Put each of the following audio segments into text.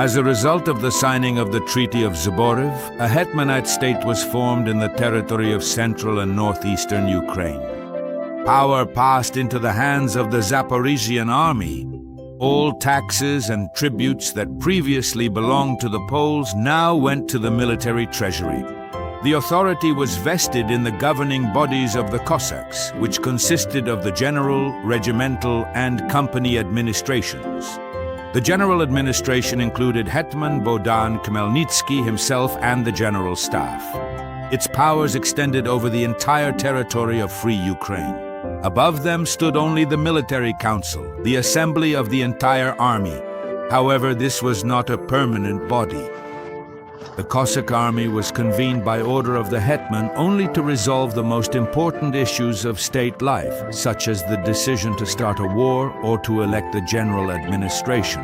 As a result of the signing of the Treaty of Zboriv, a Hetmanate state was formed in the territory of central and northeastern Ukraine. Power passed into the hands of the Zaporizhian army. All taxes and tributes that previously belonged to the Poles now went to the military treasury. The authority was vested in the governing bodies of the Cossacks, which consisted of the general, regimental, and company administrations. The general administration included Hetman Bohdan Khmelnytsky himself and the general staff. Its powers extended over the entire territory of Free Ukraine. Above them stood only the military council, the assembly of the entire army. However, this was not a permanent body. The Cossack army was convened by order of the Hetman only to resolve the most important issues of state life, such as the decision to start a war or to elect a general administration.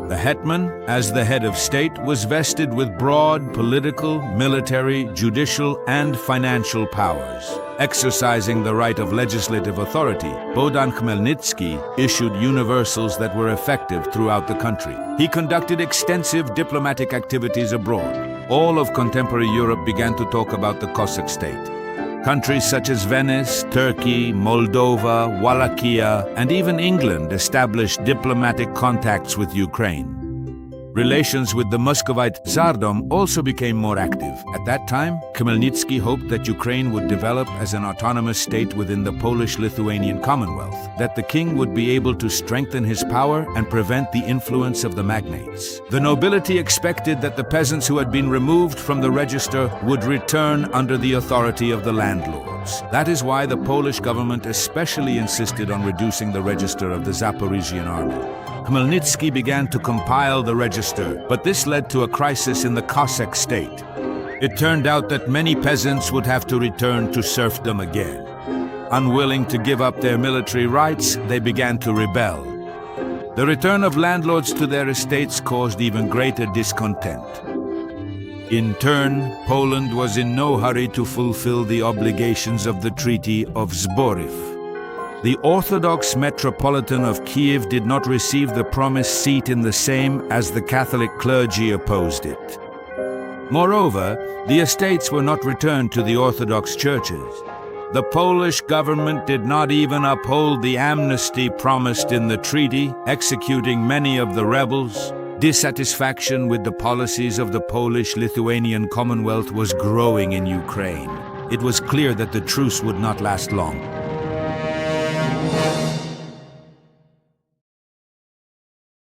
The Hetman, as the head of state, was vested with broad political, military, judicial, and financial powers. Exercising the right of legislative authority, Bohdan Khmelnytsky issued universals that were effective throughout the country. He conducted extensive diplomatic activities abroad. All of contemporary Europe began to talk about the Cossack state. Countries such as Venice, Turkey, Moldova, Wallachia, and even England established diplomatic contacts with Ukraine. Relations with the Muscovite Tsardom also became more active. At that time, Khmelnytsky hoped that Ukraine would develop as an autonomous state within the Polish-Lithuanian Commonwealth, that the king would be able to strengthen his power and prevent the influence of the magnates. The nobility expected that the peasants who had been removed from the register would return under the authority of the landlords. That is why the Polish government especially insisted on reducing the register of the Zaporizhian army. Khmelnytsky began to compile the register, but this led to a crisis in the Cossack state. It turned out that many peasants would have to return to serfdom again. Unwilling to give up their military rights, they began to rebel. The return of landlords to their estates caused even greater discontent. In turn, Poland was in no hurry to fulfill the obligations of the Treaty of Zboriv. The Orthodox Metropolitan of Kiev did not receive the promised seat in the Sejm as the Catholic clergy opposed it. Moreover, the estates were not returned to the Orthodox churches. The Polish government did not even uphold the amnesty promised in the treaty, executing many of the rebels. Dissatisfaction with the policies of the Polish-Lithuanian Commonwealth was growing in Ukraine. It was clear that the truce would not last long.